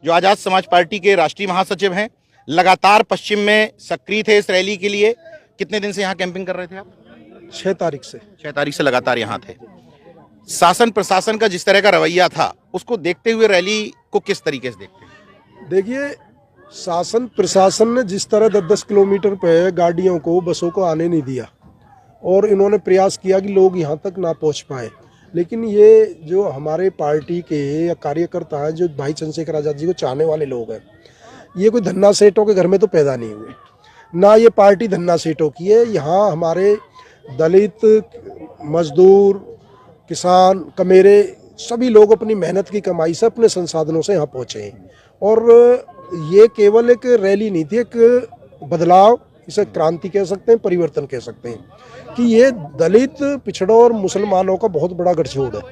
जो आजाद समाज पार्टी के राष्ट्रीय महासचिव हैं, लगातार पश्चिम में सक्रिय थे इस रैली के लिए। कितने दिन से यहाँ कैंपिंग कर रहे थे आप? 6 तारीख से। 6 तारीख से लगातार यहाँ थे। शासन प्रशासन का जिस तरह का रवैया था, उसको देखते हुए रैली को किस तरीके से देखते हैं? देखिए, शासन प्रशासन ने जिस तरह 10-10 किलोमीटर पे गाड़ियों को, बसों को आने नहीं दिया और इन्होंने प्रयास किया कि लोग यहाँ तक ना पहुँच पाए, लेकिन ये जो हमारे पार्टी के या कार्यकर्ता हैं, जो भाई चंद्रशेखर आज़ाद जी को चाहने वाले लोग हैं, ये कोई धन्ना सेठों के घर में तो पैदा नहीं हुए, ना ये पार्टी धन्ना सेठों की है। यहाँ हमारे दलित, मजदूर, किसान, कमेरे सभी लोग अपनी मेहनत की कमाई से, अपने संसाधनों से यहाँ पहुँचे हैं। और ये केवल एक रैली नहीं थी, एक बदलाव, इसे क्रांति कह सकते हैं, परिवर्तन कह सकते हैं कि ये दलित, पिछड़ों और मुसलमानों का बहुत बड़ा गठजोड़ है।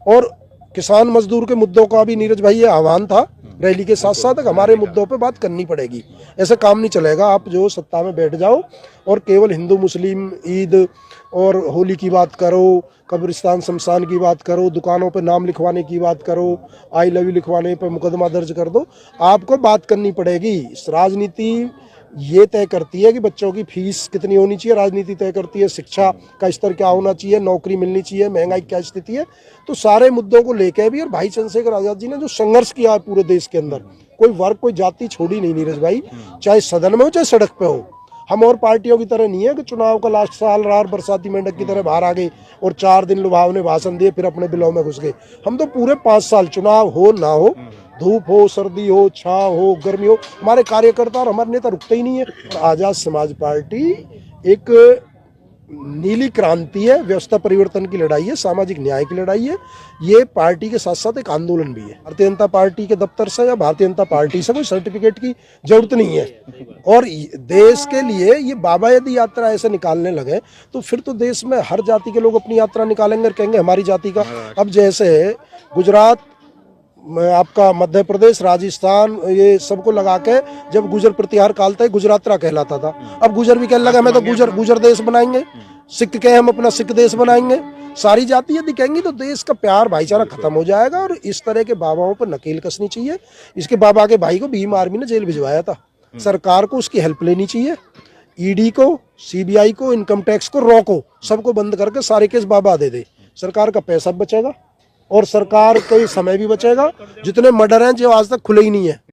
और किसान मजदूर के मुद्दों का भी नीरज भाई ये आह्वान था रैली के साथ साथ, हमारे मुद्दों पे बात करनी पड़ेगी। ऐसा काम नहीं चलेगा आप जो सत्ता में बैठ जाओ और केवल हिंदू मुस्लिम ईद और होली की बात करो, कब्रिस्तान शमशान की बात करो, दुकानों पे नाम लिखवाने की बात करो, आई लव यू लिखवाने पे मुकदमा दर्ज कर दो। आपको बात करनी पड़ेगी। राजनीति ये तय करती है कि बच्चों की फीस कितनी होनी चाहिए, राजनीति तय करती है शिक्षा का स्तर क्या होना चाहिए, नौकरी मिलनी चाहिए, महंगाई क्या स्थिति है। तो सारे मुद्दों को लेकर भी, और भाई चंद्रशेखर आज़ाद जी ने जो संघर्ष किया है पूरे देश के अंदर, कोई वर्ग, कोई जाति छोड़ी नहीं नीरज भाई, चाहे सदन में हो चाहे सड़क पे हो। हम और पार्टियों की तरह नहीं है कि चुनाव का लास्ट साल रार बरसाती मेंढक की तरह बाहर आ गए और 4 दिन लुभावने भाषण दिए फिर अपने बिलों में घुस गए। हम तो पूरे 5 साल, चुनाव हो ना हो, धूप हो, सर्दी हो, छाँव हो, गर्मी हो, हमारे कार्यकर्ता और हमारे नेता रुकते ही नहीं है। आजाद समाज पार्टी एक नीली क्रांति है, व्यवस्था परिवर्तन की लड़ाई है, सामाजिक न्याय की लड़ाई है। ये पार्टी के साथ साथ एक आंदोलन भी है। भारतीय जनता पार्टी के दफ्तर से या भारतीय जनता पार्टी से कोई सर्टिफिकेट की जरूरत नहीं है। और देश के लिए ये बाबा यदि यात्रा ऐसे निकालने लगे तो फिर तो देश में हर जाति के लोग अपनी यात्रा निकालेंगे और कहेंगे हमारी जाति का। अब जैसे गुजरात, आपका मध्य प्रदेश, राजस्थान, ये सबको लगा के जब गुजर प्रतिहार कालता है गुजरात्रा कहलाता था, अब गुजर भी कहने लगा हमें तो गुजर देश बनाएंगे, सिख कहे हम अपना सिख देश बनाएंगे। सारी जाति यदि कहेंगी तो देश का प्यार भाईचारा खत्म हो जाएगा। और इस तरह के बाबाओं पर नकेल कसनी चाहिए। इसके बाबा के भाई को भीम आर्मी ने जेल भिजवाया था, सरकार को उसकी हेल्प लेनी चाहिए। ईडी को, सीबीआई को, इनकम टैक्स को रोको, सबको बंद करके सारे केस बाबा दे दे, सरकार का पैसा बचेगा और सरकार का समय भी बचेगा। जितने मर्डर हैं जो आज तक खुले ही नहीं है।